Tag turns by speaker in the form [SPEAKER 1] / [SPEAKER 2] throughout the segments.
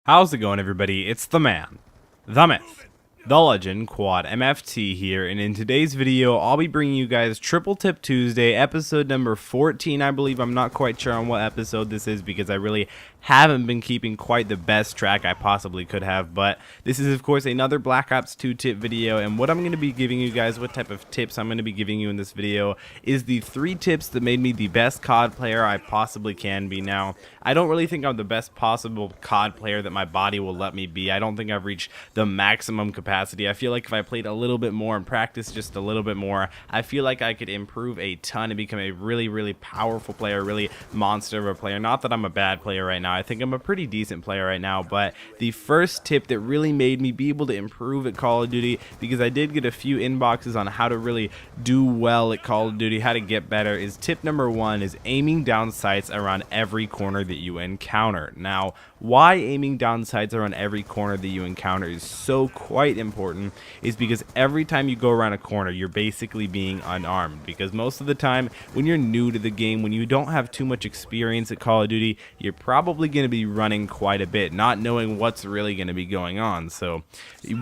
[SPEAKER 1] How's it going, everybody? It's the man, the myth, the legend, Quad MFT here, and in today's video, I'll be bringing you guys Triple Tip Tuesday, episode number 14, I believe. I'm not quite sure on what episode this is because I really haven't been keeping quite the best track I possibly could have, but this is, of course, another Black Ops 2 tip video, and what I'm going to be giving you guys, what type of tips I'm going to be giving you in this video, is the 3 tips that made me the best COD player I possibly can be. Now, I don't really think I'm the best possible COD player that my body will let me be. I don't think I've reached the maximum capacity. I feel like if I played a little bit more and practiced just a little bit more, I feel like I could improve a ton and become a really powerful player, really monster of a player. Not that I'm a bad player right now. I think I'm a pretty decent player right now, but the first tip that really made me be able to improve at Call of Duty, because I did get a few inboxes on how to really do well at Call of Duty, how to get better, is tip number 1 is aiming down sights around every corner that you encounter. Now, why aiming down sights around every corner that you encounter is so quite important is because every time you go around a corner, you're basically being unarmed, because most of the time when you're new to the game, when you don't have too much experience at Call of Duty, you're probably going to be running quite a bit, not knowing what's really going to be going on. So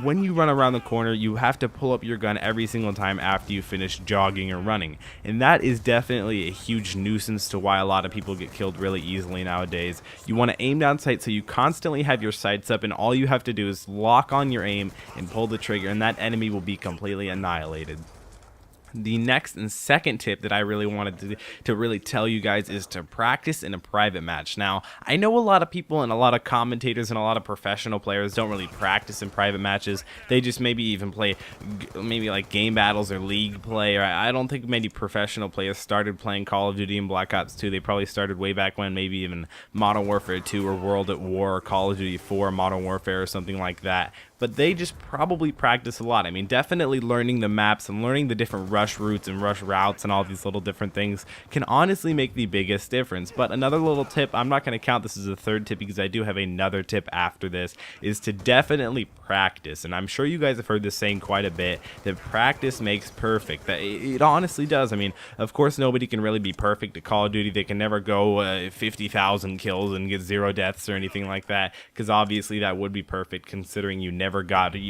[SPEAKER 1] when you run around the corner, you have to pull up your gun every single time after you finish jogging or running, and that is definitely a huge nuisance to why a lot of people get killed really easily nowadays. You want to aim down sight so you constantly have your sights up, and all you have to do is lock on your aim and pull the trigger, and that enemy will be completely annihilated. The next and second tip that I really wanted to really tell you guys is to practice in a private match. Now, I know a lot of people and a lot of commentators and a lot of professional players don't really practice in private matches. They just maybe even play maybe like game battles or league play. Or I don't think many professional players started playing Call of Duty and Black Ops 2. They probably started way back when, maybe even Modern Warfare 2 or World at War or Call of Duty 4, Modern Warfare or something like that. But they just probably practice a lot. I mean, definitely learning the maps and learning the different rush routes and rush routes and all these little different things can honestly make the biggest difference. But another little tip, I'm not going to count this as a third tip because I do have another tip after this, is to definitely practice. And I'm sure you guys have heard this saying quite a bit, that practice makes perfect. That it honestly does. I mean, of course, nobody can really be perfect at Call of Duty. They can never go 50,000 kills and get 0 deaths or anything like that, because obviously that would be perfect considering you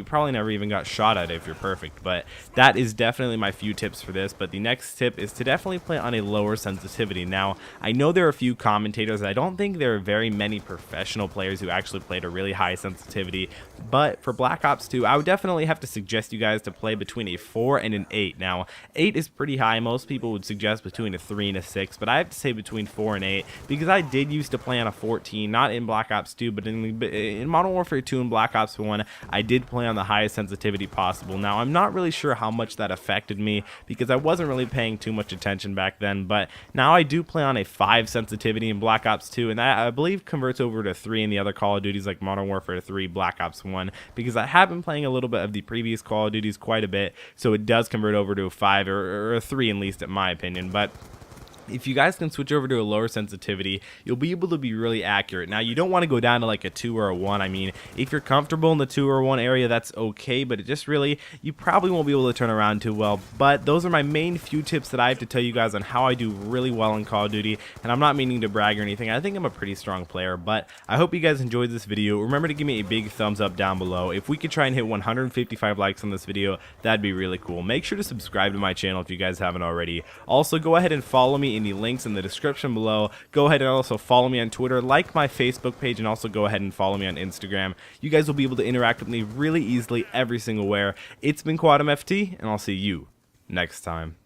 [SPEAKER 1] probably never even got shot at if you're perfect. But that is definitely my few tips for this. But the next tip is to definitely play on a lower sensitivity. Now, I know there are a few commentators, I don't think there are very many professional players who actually played a really high sensitivity, but for Black Ops 2 I would definitely have to suggest you guys to play between a 4 and an 8. Now, 8 is pretty high. Most people would suggest between a 3 and a 6, but I have to say between 4 and 8 because I did used to play on a 14, not in Black Ops 2, but in Modern Warfare 2 and Black Ops 1 I did play on the highest sensitivity possible. Now, I'm not really sure how much that affected me because I wasn't really paying too much attention back then, but now I do play on a 5 sensitivity in Black Ops 2, and that I believe converts over to 3 in the other Call of Duties like Modern Warfare 3, Black Ops 1, because I have been playing a little bit of the previous Call of Duties quite a bit, so it does convert over to a 5 or a 3 at least in my opinion. But if you guys can switch over to a lower sensitivity, you'll be able to be really accurate. Now, you don't want to go down to like a 2 or a 1. I mean, if you're comfortable in the 2 or 1 area, that's okay, but it just really, you probably won't be able to turn around too well. But those are my main few tips that I have to tell you guys on how I do really well in Call of Duty, and I'm not meaning to brag or anything. I think I'm a pretty strong player, but I hope you guys enjoyed this video. Remember to give me a big thumbs up down below. If we could try and hit 155 likes on this video, that'd be really cool. Make sure to subscribe to my channel if you guys haven't already. Also, go ahead and follow me in the links in the description below. Go ahead and also follow me on Twitter, like my Facebook page, and also go ahead and follow me on Instagram. You guys will be able to interact with me really easily every single where. It's been Quad MFT, and I'll see you next time.